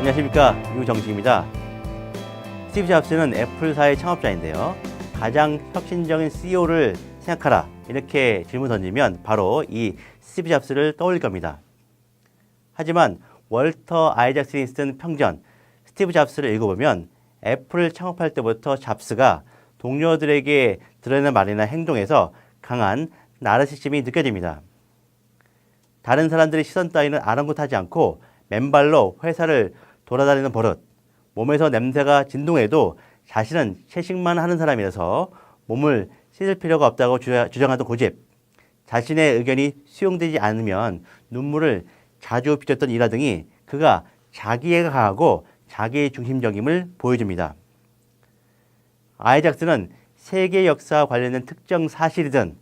안녕하십니까, 유정식입니다. 스티브 잡스는 애플사의 창업자인데요. 가장 혁신적인 CEO를 생각하라, 이렇게 질문 던지면 바로 이 스티브 잡스를 떠올릴 겁니다. 하지만 월터 아이작슨이 쓴 평전 스티브 잡스를 읽어보면 애플을 창업할 때부터 잡스가 동료들에게 드러내는 말이나 행동에서 강한 나르시즘이 느껴집니다. 다른 사람들의 시선 따위는 아랑곳하지 않고 맨발로 회사를 돌아다니는 버릇, 몸에서 냄새가 진동해도 자신은 채식만 하는 사람이라서 몸을 씻을 필요가 없다고 주장하던 고집, 자신의 의견이 수용되지 않으면 눈물을 자주 빚었던 일화 등이 그가 자기애가 강하고 자기 중심적임을 보여줍니다. 아이작스는 세계 역사와 관련된 특정 사실이든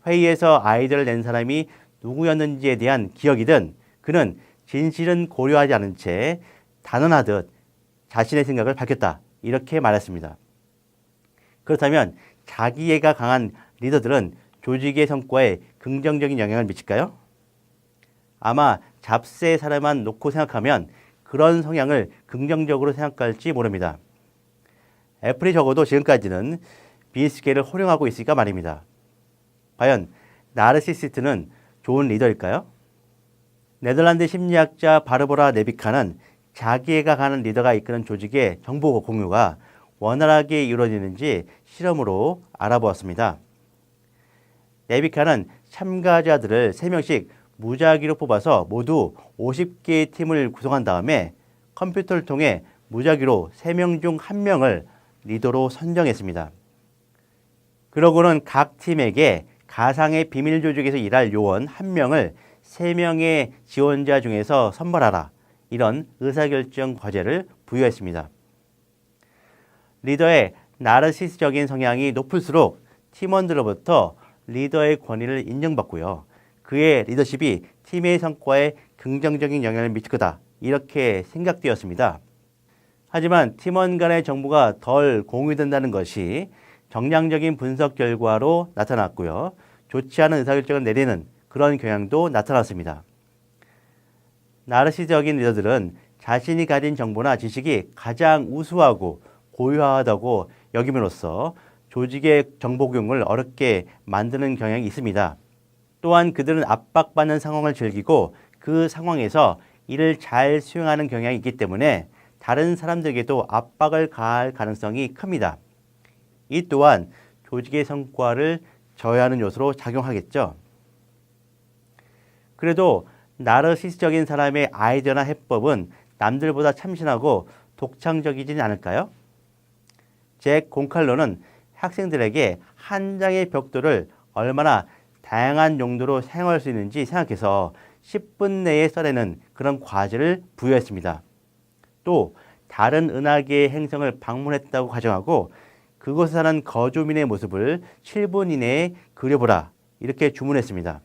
회의에서 아이디어를 낸 사람이 누구였는지에 대한 기억이든 그는 진실은 고려하지 않은 채 단언하듯 자신의 생각을 밝혔다, 이렇게 말했습니다. 그렇다면 자기애가 강한 리더들은 조직의 성과에 긍정적인 영향을 미칠까요? 아마 잡스의 사례만 놓고 생각하면 그런 성향을 긍정적으로 생각할지 모릅니다. 애플이 적어도 지금까지는 비즈스케일을 활용하고 있으니까 말입니다. 과연 나르시시스트는 좋은 리더일까요? 네덜란드 심리학자 바르보라 네비카는 자기애가 강한 리더가 이끄는 조직의 정보 공유가 원활하게 이루어지는지 실험으로 알아보았습니다. 네비카는 참가자들을 3명씩 무작위로 뽑아서 모두 50개의 팀을 구성한 다음에 컴퓨터를 통해 무작위로 3명 중 1명을 리더로 선정했습니다. 그러고는 각 팀에게 가상의 비밀 조직에서 일할 요원 1명을 3명의 지원자 중에서 선발하라, 이런 의사결정 과제를 부여했습니다. 리더의 나르시스적인 성향이 높을수록 팀원들로부터 리더의 권위를 인정받고요. 그의 리더십이 팀의 성과에 긍정적인 영향을 미칠 거다, 이렇게 생각되었습니다. 하지만 팀원 간의 정보가 덜 공유된다는 것이 정량적인 분석 결과로 나타났고요. 좋지 않은 의사결정을 내리는 그런 경향도 나타났습니다. 나르시적인 리더들은 자신이 가진 정보나 지식이 가장 우수하고 고유하다고 여김으로써 조직의 정보 공유를 어렵게 만드는 경향이 있습니다. 또한 그들은 압박받는 상황을 즐기고 그 상황에서 이를 잘 수행하는 경향이 있기 때문에 다른 사람들에게도 압박을 가할 가능성이 큽니다. 이 또한 조직의 성과를 저해하는 요소로 작용하겠죠. 그래도 나르시스적인 사람의 아이디어나 해법은 남들보다 참신하고 독창적이진 않을까요? 잭 곤칼로는 학생들에게 한 장의 벽돌을 얼마나 다양한 용도로 사용할 수 있는지 생각해서 10분 내에 써내는 그런 과제를 부여했습니다. 또 다른 은하계의 행성을 방문했다고 가정하고 그곳에 사는 거주민의 모습을 7분 이내에 그려보라, 이렇게 주문했습니다.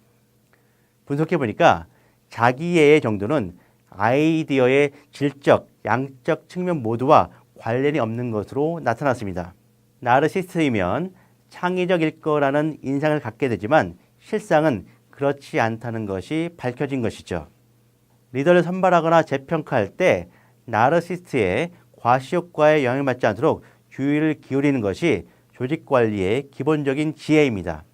분석해보니까 자기애의 정도는 아이디어의 질적, 양적 측면 모두와 관련이 없는 것으로 나타났습니다. 나르시스트이면 창의적일 거라는 인상을 갖게 되지만 실상은 그렇지 않다는 것이 밝혀진 것이죠. 리더를 선발하거나 재평가할 때 나르시스트의 과시효과에 영향을 받지 않도록 주의를 기울이는 것이 조직 관리의 기본적인 지혜입니다.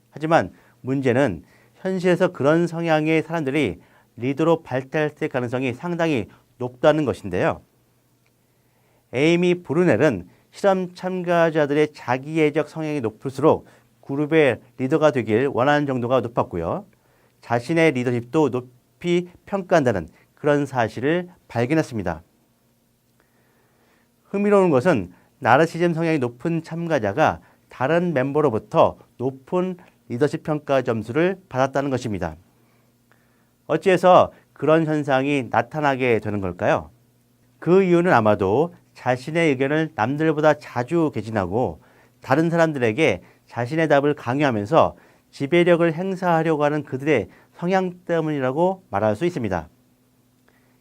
하지만 문제는 현실에서 그런 성향의 사람들이 리더로 발달될 가능성이 상당히 높다는 것인데요. 에이미 브루넬은 실험 참가자들의 자기애적 성향이 높을수록 그룹의 리더가 되길 원하는 정도가 높았고요. 자신의 리더십도 높이 평가한다는 그런 사실을 발견했습니다. 흥미로운 것은 나르시즘 성향이 높은 참가자가 다른 멤버로부터 높은 리더십 평가 점수를 받았다는 것입니다. 어찌해서 그런 현상이 나타나게 되는 걸까요? 그 이유는 아마도 자신의 의견을 남들보다 자주 개진하고 다른 사람들에게 자신의 답을 강요하면서 지배력을 행사하려고 하는 그들의 성향 때문이라고 말할 수 있습니다.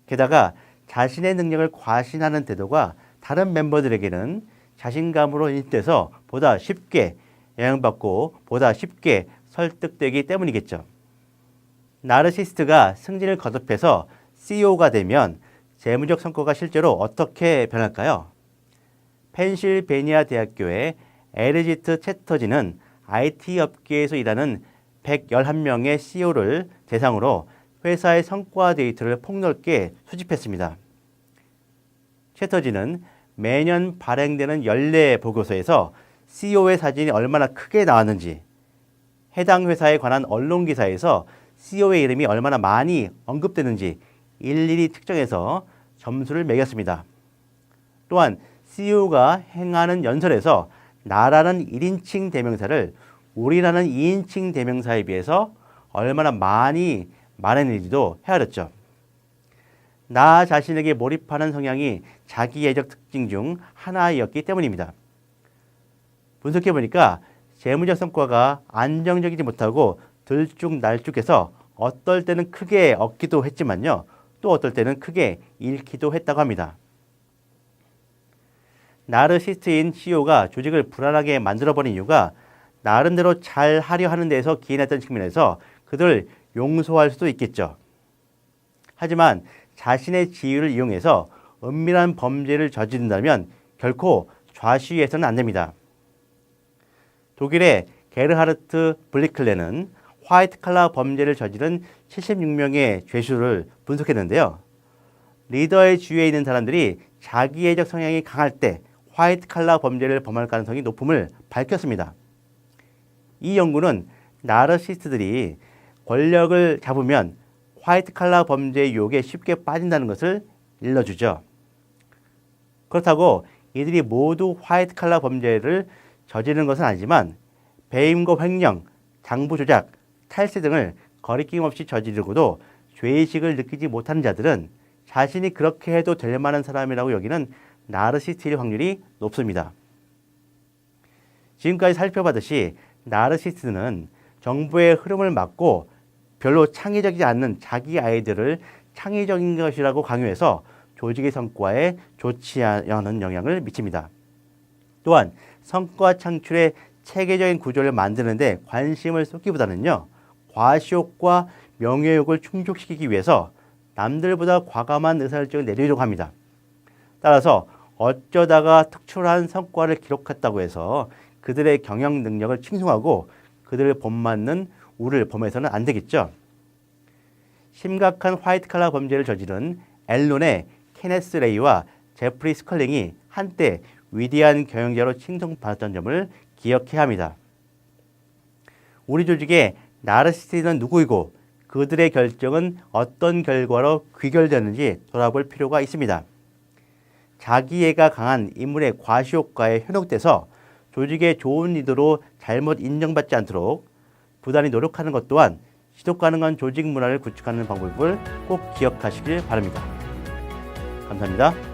게다가 자신의 능력을 과신하는 태도가 다른 멤버들에게는 자신감으로 인식돼서 보다 쉽게 영향받고 보다 쉽게 설득되기 때문이겠죠. 나르시스트가 승진을 거듭해서 CEO가 되면 재무적 성과가 실제로 어떻게 변할까요? 펜실베니아 대학교의 에르지트 채터지는 IT 업계에서 일하는 111명의 CEO를 대상으로 회사의 성과 데이터를 폭넓게 수집했습니다. 채터지는 매년 발행되는 연례 보고서에서 CEO의 사진이 얼마나 크게 나왔는지, 해당 회사에 관한 언론 기사에서 CEO의 이름이 얼마나 많이 언급되는지 일일이 측정해서 점수를 매겼습니다. 또한 CEO가 행하는 연설에서 나라는 1인칭 대명사를 우리라는 2인칭 대명사에 비해서 얼마나 많이 말했는지도 헤아렸죠. 나 자신에게 몰입하는 성향이 자기애적 특징 중 하나였기 때문입니다. 분석해보니까 재무적 성과가 안정적이지 못하고 들쭉날쭉해서 어떨 때는 크게 얻기도 했지만요. 또 어떨 때는 크게 잃기도 했다고 합니다. 나르시스트인 CEO가 조직을 불안하게 만들어버린 이유가 나름대로 잘 하려 하는 데에서 기인했던 측면에서 그들을 용서할 수도 있겠죠. 하지만 자신의 지위를 이용해서 은밀한 범죄를 저지른다면 결코 좌시해서는 안 됩니다. 독일의 게르하르트 블리클레는 화이트 칼라 범죄를 저지른 76명의 죄수를 분석했는데요. 리더의 주위에 있는 사람들이 자기애적 성향이 강할 때 화이트 칼라 범죄를 범할 가능성이 높음을 밝혔습니다. 이 연구는 나르시스트들이 권력을 잡으면 화이트 칼라 범죄의 유혹에 쉽게 빠진다는 것을 일러주죠. 그렇다고 이들이 모두 화이트 칼라 범죄를 저지르는 것은 아니지만 배임과 횡령, 장부 조작, 탈세 등을 거리낌 없이 저지르고도 죄의식을 느끼지 못하는 자들은 자신이 그렇게 해도 될 만한 사람이라고 여기는 나르시스트일 확률이 높습니다. 지금까지 살펴봤듯이 나르시스트는 정보의 흐름을 막고 별로 창의적이지 않는 자기 아이디어를 창의적인 것이라고 강요해서 조직의 성과에 좋지 않은 영향을 미칩니다. 또한 성과 창출의 체계적인 구조를 만드는 데 관심을 쏟기보다는요. 과시욕과 명예욕을 충족시키기 위해서 남들보다 과감한 의사결정을 내리려고 합니다. 따라서 어쩌다가 특출한 성과를 기록했다고 해서 그들의 경영 능력을 칭송하고 그들을 본받는 우를 범해서는 안 되겠죠. 심각한 화이트 칼라 범죄를 저지른 앨론의 케네스 레이와 제프리 스컬링이 한때 위대한 경영자로 칭송받았던 점을 기억해야 합니다. 우리 조직의 나르시스트는 누구이고 그들의 결정은 어떤 결과로 귀결되는지 돌아볼 필요가 있습니다. 자기애가 강한 인물의 과시효과에 현혹돼서 조직의 좋은 리더로 잘못 인정받지 않도록 부단히 노력하는 것 또한 지속 가능한 조직 문화를 구축하는 방법을 꼭 기억하시길 바랍니다. 감사합니다.